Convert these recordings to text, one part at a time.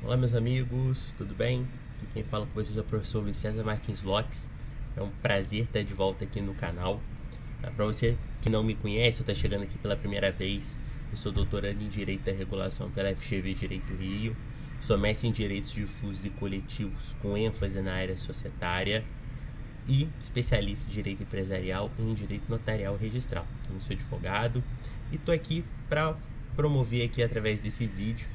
Olá meus amigos, tudo bem? Aqui quem fala com vocês é o professor Luiz César Martins Lopes. É um prazer estar de volta aqui no canal. Para você que não me conhece ou está chegando aqui pela primeira vez, eu sou doutorando em Direito da Regulação pela FGV Direito Rio. Sou mestre em Direitos Difusos e Coletivos com ênfase na área societária e especialista em Direito Empresarial e em Direito Notarial Registral. Eu sou advogado e estou aqui para promover aqui através desse vídeo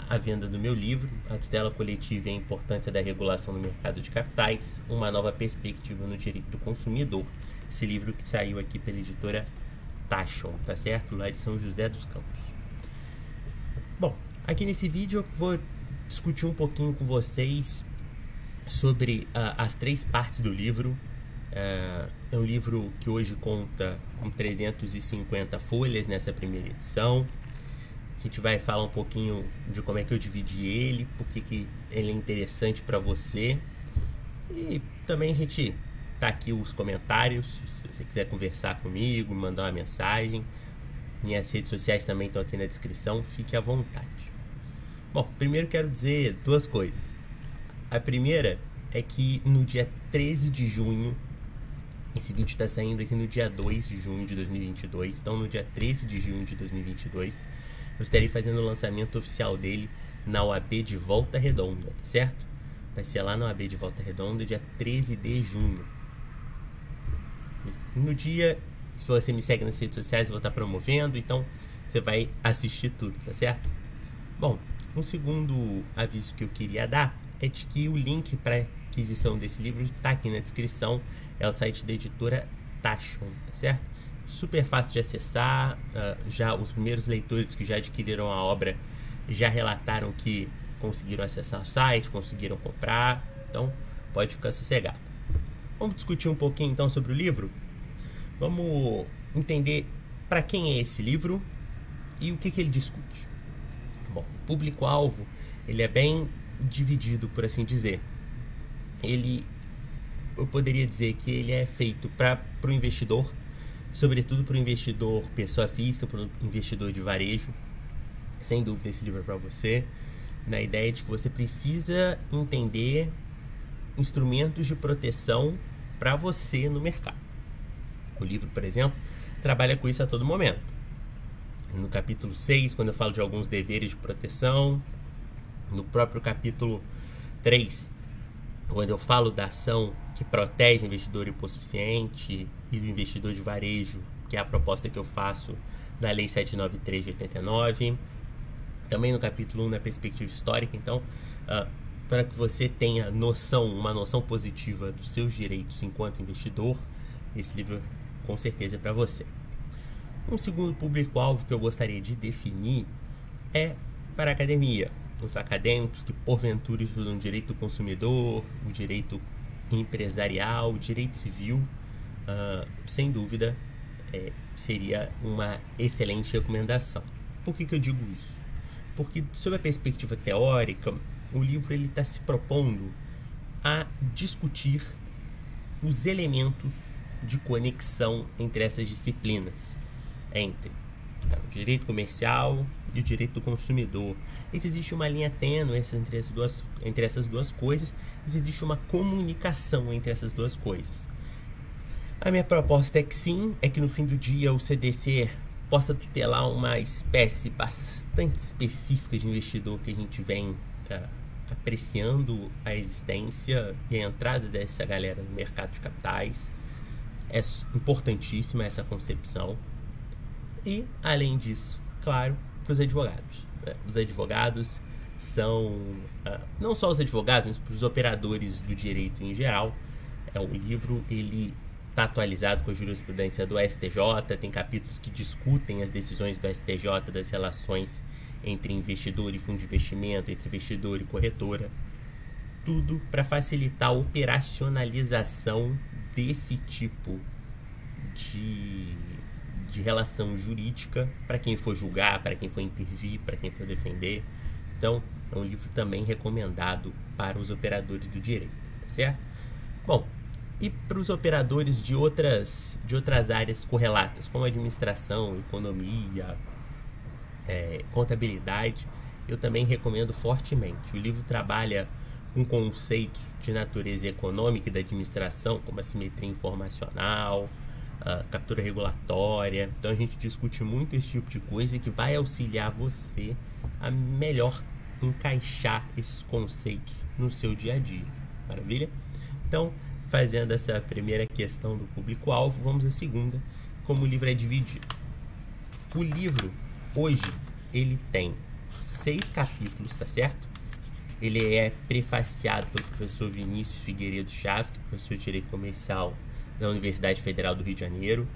a venda do meu livro, A Tutela Coletiva e a Importância da Regulação no Mercado de Capitais, uma nova perspectiva no direito do consumidor. Esse livro que saiu aqui pela editora Taschon, tá certo? Lá de São José dos Campos. Bom, aqui nesse vídeo eu vou discutir um pouquinho com vocês sobre as três partes do livro. É um livro que hoje conta com 350 folhas nessa primeira edição. A gente vai falar um pouquinho de como é que eu dividi ele, por que ele é interessante para você. E também a gente tá aqui os comentários, se você quiser conversar comigo, mandar uma mensagem. Minhas redes sociais também estão aqui na descrição, fique à vontade. Bom, primeiro quero dizer duas coisas. A primeira é que no dia 13 de junho, esse vídeo está saindo aqui no dia 2 de junho de 2022, então no dia 13 de junho de 2022, eu estarei fazendo o lançamento oficial dele na OAB de Volta Redonda, tá certo? Vai ser lá na OAB de Volta Redonda, dia 13 de junho. No dia, se você me segue nas redes sociais, eu vou estar promovendo, então você vai assistir tudo, tá certo? Bom, um segundo aviso que eu queria dar é de que o link para aquisição desse livro está aqui na descrição, é o site da editora Taschon, tá certo? Super fácil de acessar, já os primeiros leitores que já adquiriram a obra já relataram que conseguiram acessar o site, conseguiram comprar, então pode ficar sossegado. Vamos discutir um pouquinho então sobre o livro? Vamos entender para quem é esse livro e o que ele discute. Bom, o público-alvo ele é bem dividido, por assim dizer. Eu poderia dizer que ele é feito para o investidor, sobretudo para o investidor pessoa física, para o investidor de varejo. Sem dúvida esse livro é para você, na ideia de que você precisa entender instrumentos de proteção para você no mercado. O livro, por exemplo, trabalha com isso a todo momento. No capítulo 6, quando eu falo de alguns deveres de proteção, no próprio capítulo 3, quando eu falo da ação que protege o investidor hipossuficiente e o investidor de varejo, que é a proposta que eu faço na Lei 793 de 89. Também no capítulo 1, na perspectiva histórica. Então, para que você tenha uma noção positiva dos seus direitos enquanto investidor, esse livro com certeza é para você. Um segundo público-alvo que eu gostaria de definir é para a academia. Os acadêmicos que porventura estudam direito do consumidor, o direito empresarial, o direito civil, sem dúvida seria uma excelente recomendação. Por que eu digo isso? Porque sob a perspectiva teórica, o livro está se propondo a discutir os elementos de conexão entre essas disciplinas, entre o direito comercial e o direito do consumidor. Existe uma linha tênue entre essas duas coisas, existe uma comunicação entre essas duas coisas. A minha proposta é que sim, é que no fim do dia o CDC possa tutelar uma espécie bastante específica de investidor que a gente vem apreciando a existência e a entrada dessa galera no mercado de capitais. É importantíssima essa concepção. E, além disso, claro, para os advogados. Os advogados são, não só os advogados, mas para os operadores do direito em geral. O livro ele está atualizado com a jurisprudência do STJ, tem capítulos que discutem as decisões do STJ das relações entre investidor e fundo de investimento, entre investidor e corretora. Tudo para facilitar a operacionalização desse tipo de relação jurídica para quem for julgar, para quem for intervir, para quem for defender. Então, é um livro também recomendado para os operadores do direito, tá certo? Bom, e para os operadores de outras áreas correlatas, como administração, economia, contabilidade, eu também recomendo fortemente. O livro trabalha com conceitos de natureza econômica e da administração, como a simetria informacional, a captura regulatória. Então a gente discute muito esse tipo de coisa que vai auxiliar você a melhor encaixar esses conceitos no seu dia a dia. Maravilha? Então, fazendo essa primeira questão do público-alvo, vamos à segunda, como o livro é dividido. O livro, hoje, ele tem 6 capítulos, tá certo? Ele é prefaciado pelo professor Vinícius Figueiredo Chaves, que é professor de Direito Comercial da Universidade Federal do Rio de Janeiro,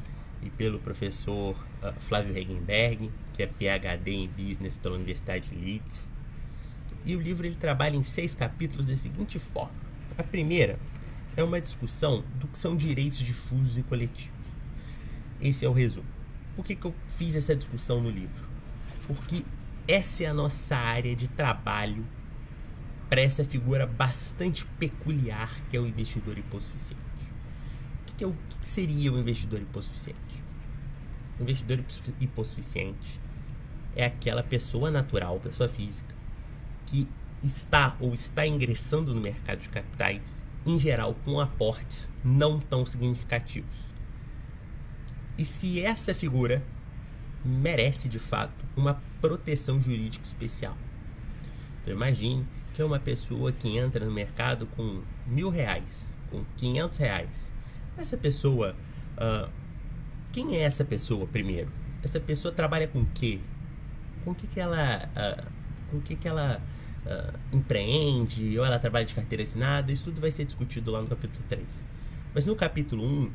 e pelo professor Flávio Regenberg, que é PhD em Business pela Universidade de Leeds. E o livro ele trabalha em 6 capítulos da seguinte forma. A primeira é uma discussão do que são direitos difusos e coletivos. Esse é o resumo. Por que eu fiz essa discussão no livro? Porque essa é a nossa área de trabalho para essa figura bastante peculiar que é o investidor hipossuficiente. O que seria o investidor hipossuficiente? O investidor hipossuficiente é aquela pessoa natural, pessoa física, que está ingressando no mercado de capitais, em geral com aportes não tão significativos. E se essa figura merece de fato uma proteção jurídica especial. Então imagine que é uma pessoa que entra no mercado com R$1.000, com R$500. Essa pessoa, quem é essa pessoa primeiro? Essa pessoa trabalha com o quê? Com o que ela empreende? Ou ela trabalha de carteira assinada? Isso tudo vai ser discutido lá no capítulo 3. Mas no capítulo 1,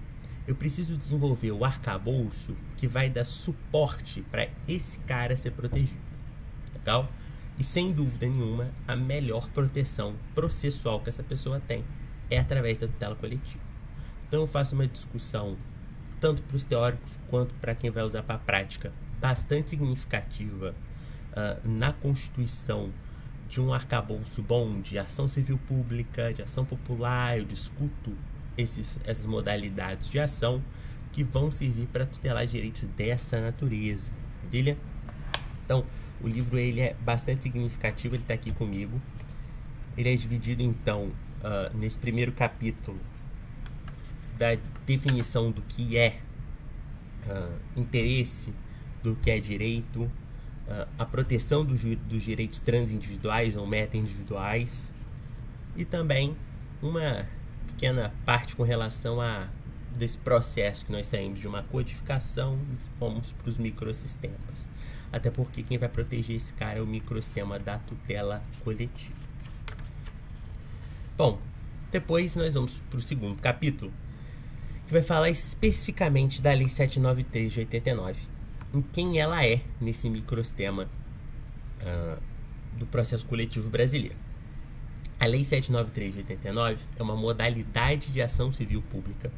eu preciso desenvolver o arcabouço que vai dar suporte para esse cara ser protegido. Legal? E sem dúvida nenhuma, a melhor proteção processual que essa pessoa tem é através da tutela coletiva. Então eu faço uma discussão, tanto para os teóricos quanto para quem vai usar para a prática, bastante significativa na constituição de um arcabouço bom de ação civil pública, de ação popular. Eu discuto essas modalidades de ação que vão servir para tutelar direitos dessa natureza. Maravilha? Então, o livro ele é bastante significativo, ele está aqui comigo. Ele é dividido, então, nesse primeiro capítulo, da definição do que é interesse, do que é direito, a proteção dos direitos transindividuais ou meta-individuais, e também uma pequena parte com relação a desse processo que nós saímos de uma codificação e fomos para os microsistemas. Até porque quem vai proteger esse cara é o microsistema da tutela coletiva. Bom, depois nós vamos para o segundo capítulo, que vai falar especificamente da Lei 793 de 89, em quem ela é nesse microsistema do processo coletivo brasileiro. A Lei 793 de 89 é uma modalidade de ação civil pública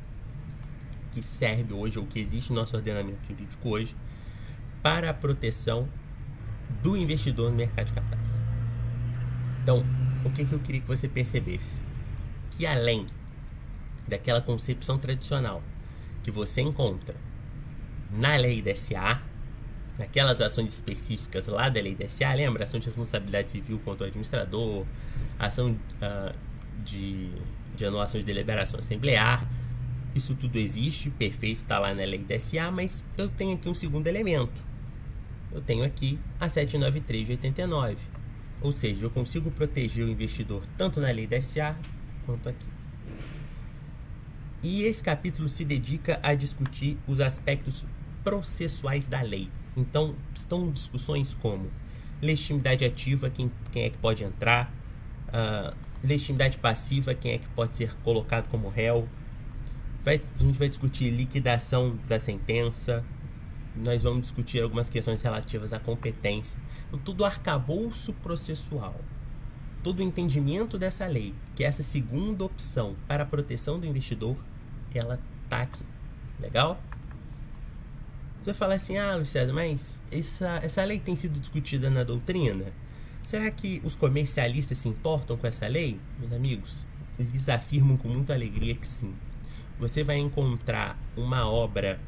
que serve hoje, ou que existe no nosso ordenamento jurídico hoje, para a proteção do investidor no mercado de capitais. Então, o que eu queria que você percebesse? Que além daquela concepção tradicional que você encontra na lei da SA, naquelas ações específicas lá da lei da SA, lembra? Ação de responsabilidade civil contra o administrador, ação de anulação de deliberação assemblear, isso tudo existe, perfeito, está lá na lei da SA, mas eu tenho aqui um segundo elemento. Eu tenho aqui a 793 de 89, ou seja, eu consigo proteger o investidor tanto na lei da SA quanto aqui. E esse capítulo se dedica a discutir os aspectos processuais da lei. Então, estão discussões como legitimidade ativa, quem é que pode entrar, legitimidade passiva, quem é que pode ser colocado como réu. A gente vai discutir liquidação da sentença, nós vamos discutir algumas questões relativas à competência. Então, todo arcabouço processual, todo o entendimento dessa lei, que é essa segunda opção para a proteção do investidor, ela tá aqui. Legal? Você vai falar assim, Luiz César, mas essa lei tem sido discutida na doutrina? Será que os comercialistas se importam com essa lei? Meus amigos, eles afirmam com muita alegria que sim. Você vai encontrar uma obra,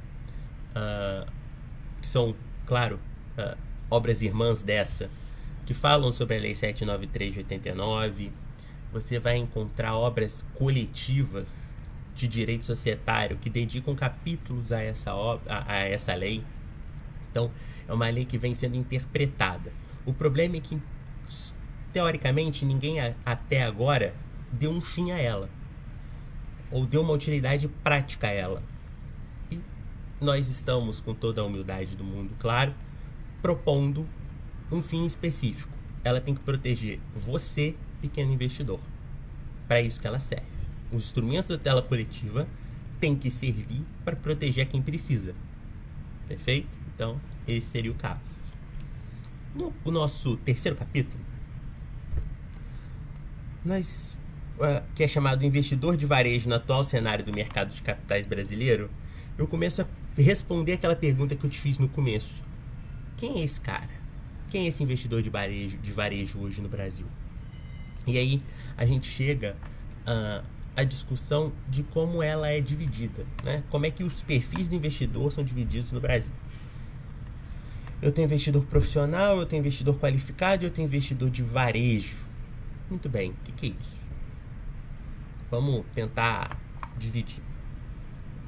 que são, claro, obras irmãs dessa, que falam sobre a Lei 793 de 89. Você vai encontrar obras coletivas de direito societário que dedicam capítulos a essa lei. Então, é uma lei que vem sendo interpretada. O problema é que, teoricamente, ninguém até agora deu um fim a ela, ou deu uma utilidade prática a ela. E nós estamos, com toda a humildade do mundo, claro, propondo um fim específico. Ela tem que proteger você, pequeno investidor. Para isso que ela serve. Os instrumentos da tutela coletiva têm que servir para proteger quem precisa. Perfeito? Então, esse seria o caso. No nosso terceiro capítulo, que é chamado Investidor de Varejo no atual cenário do mercado de capitais brasileiro, eu começo a responder aquela pergunta que eu te fiz no começo. Quem é esse cara? Quem é esse investidor de varejo hoje no Brasil? E aí a gente chega à discussão de como ela é dividida, né? Como é que os perfis do investidor são divididos no Brasil. Eu tenho investidor profissional, eu tenho investidor qualificado e eu tenho investidor de varejo. Muito bem, o que é isso? Vamos tentar dividir.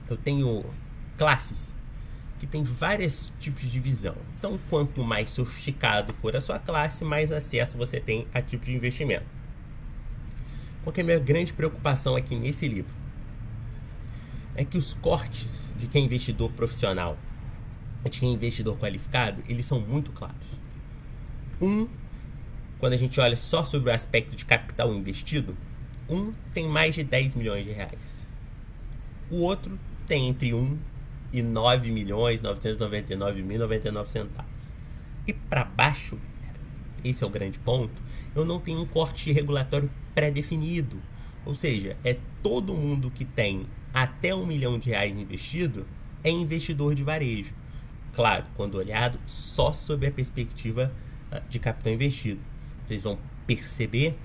Eu tenho classes que tem vários tipos de divisão. Então, quanto mais sofisticado for a sua classe, mais acesso você tem a tipo de investimento. Qual que é a minha grande preocupação aqui nesse livro? É que os cortes de quem é investidor profissional e de quem é investidor qualificado, eles são muito claros. Quando a gente olha só sobre o aspecto de capital investido, tem mais de 10 milhões de reais. O outro tem entre 1 e 9 milhões 999.099 centavos. E para baixo, esse é o grande ponto, eu não tenho um corte regulatório pré-definido. Ou seja, é todo mundo que tem até 1 milhão de reais investido é investidor de varejo. Claro, quando olhado só sob a perspectiva de capital investido. Vocês vão perceber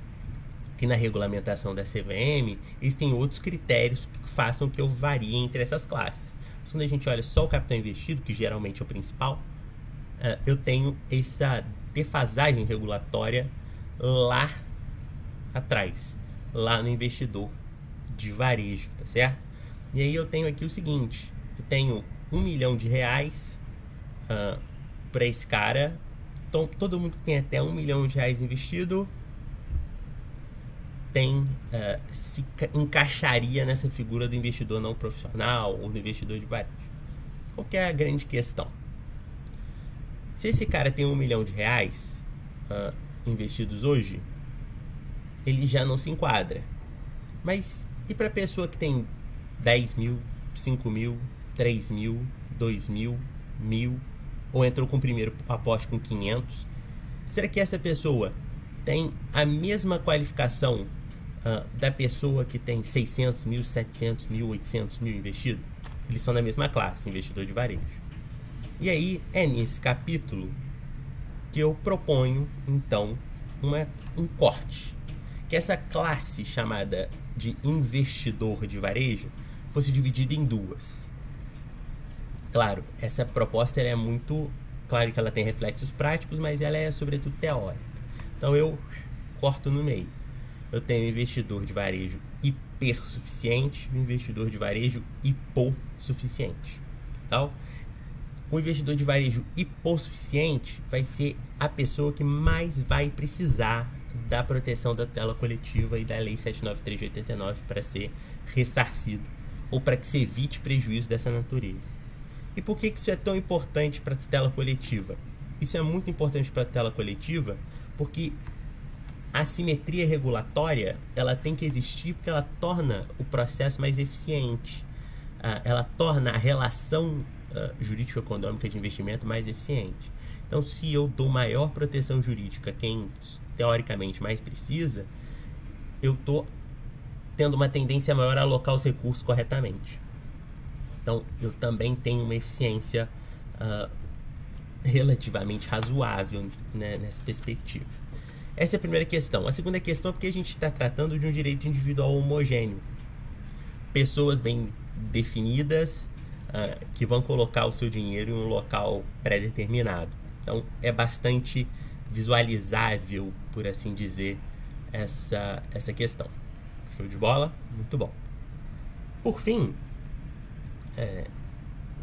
que na regulamentação da CVM existem outros critérios que façam que eu varie entre essas classes. Mas quando a gente olha só o capital investido, que geralmente é o principal, eu tenho essa defasagem regulatória lá atrás, lá no investidor de varejo, tá certo? E aí eu tenho aqui o seguinte, eu tenho 1 milhão de reais para esse cara. Então, todo mundo que tem até 1 milhão de reais investido se encaixaria nessa figura do investidor não profissional ou do investidor de varejo. Qual que é a grande questão? Se esse cara tem 1 milhão de reais investidos hoje, ele já não se enquadra. Mas e para a pessoa que tem 10 mil, 5 mil, 3 mil, 2 mil, 1.000, ou entrou com o primeiro aporte com 500? Será que essa pessoa tem a mesma qualificação da pessoa que tem 600 mil, 700 mil, 800 mil investido? Eles são da mesma classe, investidor de varejo. E aí é nesse capítulo que eu proponho, então, um corte. Que essa classe chamada de investidor de varejo fosse dividida em duas. Claro, essa proposta ela é muito... Claro que ela tem reflexos práticos, mas ela é sobretudo teórica. Então eu corto no meio. Eu tenho investidor de varejo hipersuficiente e investidor de varejo hipossuficiente. Então, o investidor de varejo hipossuficiente vai ser a pessoa que mais vai precisar da proteção da tutela coletiva e da Lei 793 de 89 para ser ressarcido ou para que se evite prejuízo dessa natureza. E por que isso é tão importante para a tutela coletiva? Isso é muito importante para a tutela coletiva porque a simetria regulatória ela tem que existir porque ela torna o processo mais eficiente. Ela torna a relação jurídico-econômica de investimento mais eficiente. Então, se eu dou maior proteção jurídica a quem teoricamente mais precisa, eu estou tendo uma tendência maior a alocar os recursos corretamente. Então, eu também tenho uma eficiência relativamente razoável, né, nessa perspectiva. Essa é a primeira questão. A segunda questão é porque a gente está tratando de um direito individual homogêneo. Pessoas bem definidas que vão colocar o seu dinheiro em um local pré-determinado. Então, é bastante visualizável, por assim dizer, essa questão. Show de bola? Muito bom. Por fim,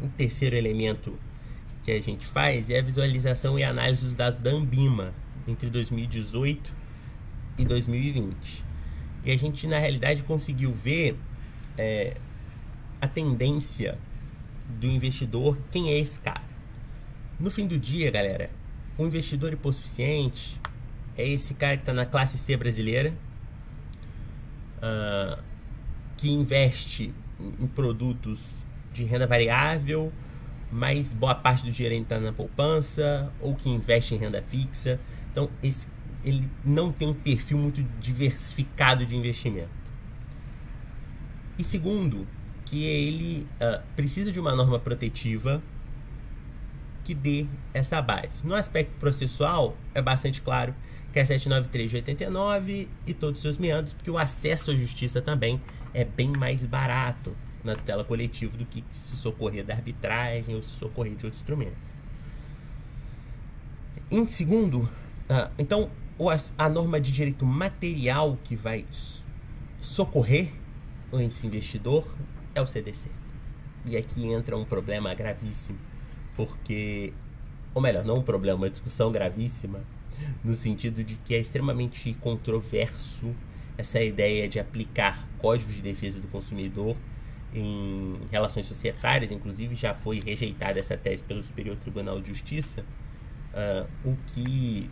um terceiro elemento que a gente faz é a visualização e análise dos dados da Anbima entre 2018 e 2020. E a gente, na realidade, conseguiu ver a tendência do investidor, quem é esse cara. No fim do dia, galera, o investidor hipossuficiente é esse cara que está na classe C brasileira, que investe em produtos de renda variável, mas boa parte do dinheiro está na poupança, ou que investe em renda fixa. Então, ele não tem um perfil muito diversificado de investimento. E segundo, que ele precisa de uma norma protetiva que dê essa base. No aspecto processual, é bastante claro que é 793 de 89 e todos os seus meandros, porque o acesso à justiça também é bem mais barato na tutela coletiva do que se socorrer da arbitragem ou se socorrer de outro instrumento. Em segundo, então, a norma de direito material que vai socorrer esse investidor é o CDC. E aqui entra um problema gravíssimo, porque, ou melhor, não um problema, uma discussão gravíssima, no sentido de que é extremamente controverso essa ideia de aplicar códigos de defesa do consumidor em relações societárias. Inclusive já foi rejeitada essa tese pelo Superior Tribunal de Justiça, o que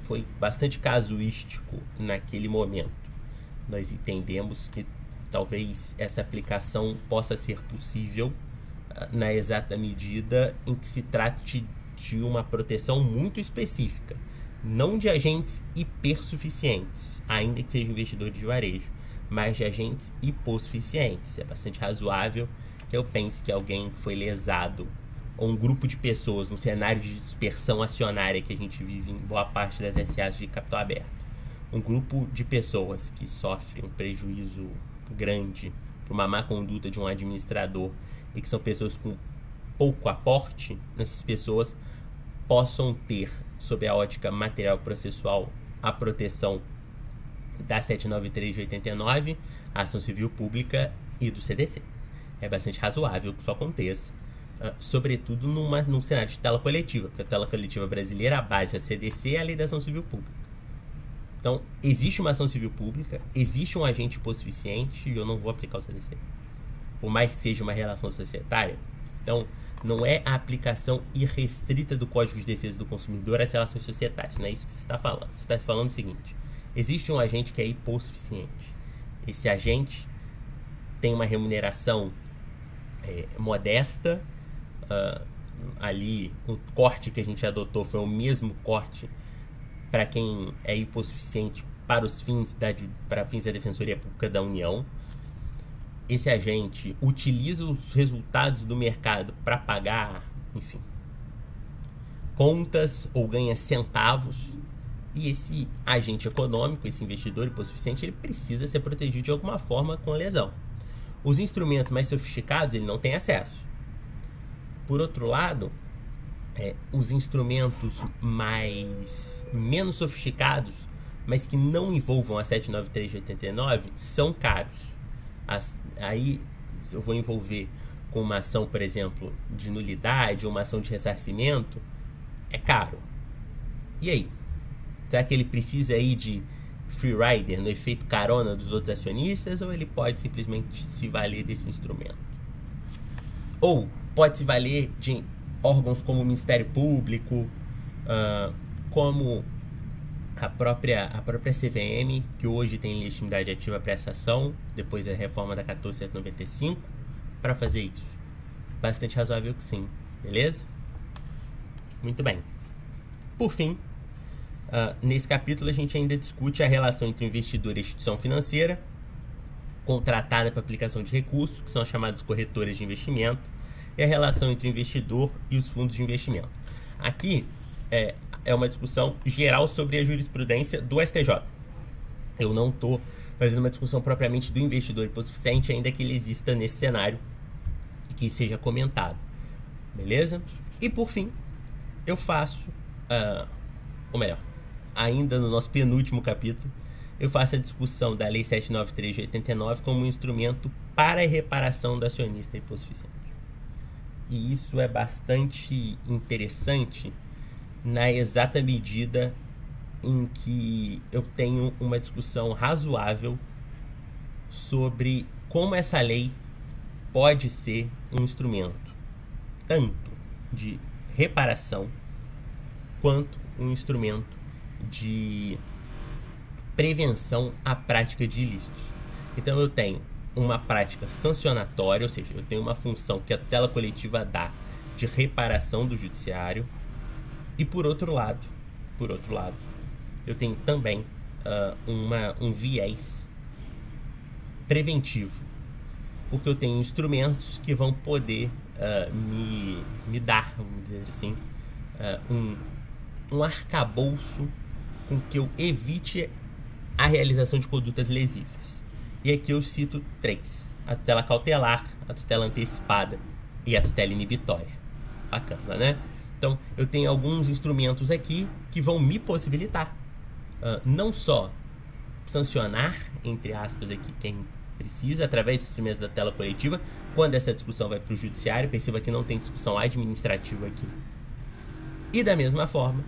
foi bastante casuístico naquele momento. Nós entendemos que talvez essa aplicação possa ser possível na exata medida em que se trate de uma proteção muito específica, não de agentes hipersuficientes, ainda que sejam investidores de varejo, mas de agentes hipossuficientes. É bastante razoável que eu pense que alguém que foi lesado, ou um grupo de pessoas no cenário de dispersão acionária que a gente vive em boa parte das SAs de capital aberto, um grupo de pessoas que sofrem um prejuízo grande por uma má conduta de um administrador e que são pessoas com pouco aporte, essas pessoas possam ter, sob a ótica material processual, a proteção da 793 de 89, a ação civil pública e do CDC. É bastante razoável que isso aconteça, sobretudo num cenário de tutela coletiva, porque a tutela coletiva brasileira, a base é a CDC e a lei da ação civil pública. Então, existe uma ação civil pública, existe um agente hipossuficiente e eu não vou aplicar o CDC, por mais que seja uma relação societária. Então, não é a aplicação irrestrita do Código de Defesa do Consumidor às relações societárias, não é isso que você está falando. Você está falando o seguinte: existe um agente que é hipossuficiente. Esse agente tem uma remuneração modesta. Ali, o corte que a gente adotou foi o mesmo corte para quem é hipossuficiente para fins da Defensoria Pública da União. Esse agente utiliza os resultados do mercado para pagar, enfim, contas ou ganha centavos. E esse agente econômico, esse investidor hipossuficiente, ele precisa ser protegido de alguma forma com a lesão. Os instrumentos mais sofisticados ele não tem acesso. Por outro lado, os instrumentos menos sofisticados, mas que não envolvam a 793 de 89, são caros. Aí eu vou envolver com uma ação, por exemplo, de nulidade ou uma ação de ressarcimento, é caro. E aí? Será que ele precisa aí de free rider, no efeito carona dos outros acionistas, ou ele pode simplesmente se valer desse instrumento? Ou pode se valer de órgãos como o Ministério Público, como a própria CVM, que hoje tem legitimidade ativa para essa ação, depois da reforma da 14.195, para fazer isso? Bastante razoável que sim, beleza? Muito bem. Por fim, nesse capítulo a gente ainda discute a relação entre investidor e instituição financeira, contratada para aplicação de recursos, que são as chamadas corretoras de investimento, e a relação entre o investidor e os fundos de investimento. Aqui é uma discussão geral sobre a jurisprudência do STJ. Eu não estou fazendo uma discussão propriamente do investidor hipossuficiente, ainda que ele exista nesse cenário e que seja comentado. Beleza? E por fim, eu faço, ou melhor, ainda no nosso penúltimo capítulo, eu faço a discussão da Lei 793 de 89 como um instrumento para a reparação do acionista hipossuficiente. E isso é bastante interessante na exata medida em que eu tenho uma discussão razoável sobre como essa lei pode ser um instrumento tanto de reparação quanto um instrumento de prevenção à prática de ilícitos. Então eu tenho uma prática sancionatória, ou seja, eu tenho uma função que a tutela coletiva dá de reparação do judiciário, e por outro lado, eu tenho também um viés preventivo, porque eu tenho instrumentos que vão poder me dar, vamos dizer assim, um arcabouço com que eu evite a realização de condutas lesivas. E aqui eu cito 3: a tutela cautelar, a tutela antecipada e a tutela inibitória. Bacana, né? Então eu tenho alguns instrumentos aqui que vão me possibilitar não só sancionar, entre aspas aqui, quem precisa, através dos instrumentos da tutela coletiva, quando essa discussão vai para o judiciário. Perceba que não tem discussão administrativa aqui. E da mesma forma,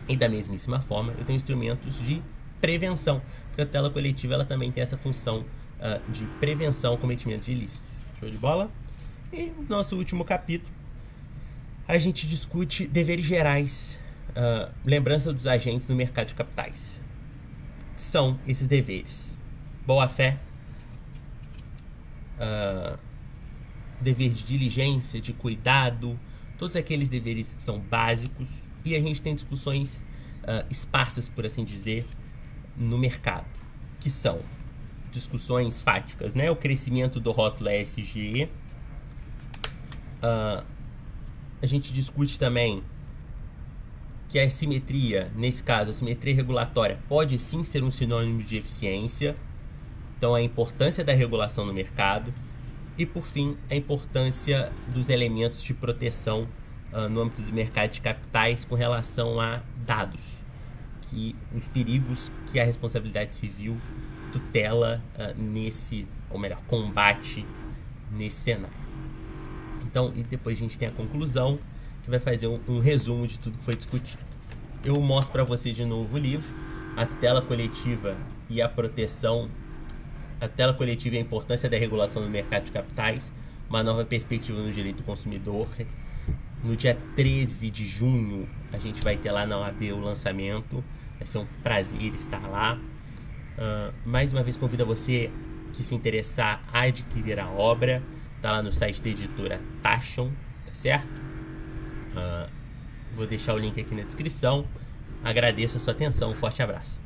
eu tenho instrumentos de prevenção, porque a tutela coletiva ela também tem essa função de prevenção ao cometimento de ilícitos. Show de bola? E no nosso último capítulo, a gente discute deveres gerais, lembrança dos agentes no mercado de capitais. São esses deveres: boa-fé, dever de diligência, de cuidado, todos aqueles deveres que são básicos, e a gente tem discussões esparsas, por assim dizer, no mercado, que são discussões fáticas, né? O crescimento do rótulo ESG. A gente discute também que a simetria, nesse caso, a simetria regulatória, pode sim ser um sinônimo de eficiência. Então, a importância da regulação no mercado. E, por fim, a importância dos elementos de proteção no âmbito do mercado de capitais com relação a dados, os perigos que a responsabilidade civil tutela combate nesse cenário. Então, e depois a gente tem a conclusão, que vai fazer um resumo de tudo que foi discutido. Eu mostro para você de novo o livro, a tutela coletiva e a proteção, a tutela coletiva e a importância da regulação no mercado de capitais, uma nova perspectiva no direito do consumidor. No dia 13 de junho, a gente vai ter lá na OAB o lançamento. Vai ser um prazer estar lá. Mais uma vez, convido a você que se interessar a adquirir a obra. Está lá no site da editora Tachon, tá certo? Vou deixar o link aqui na descrição. Agradeço a sua atenção. Um forte abraço.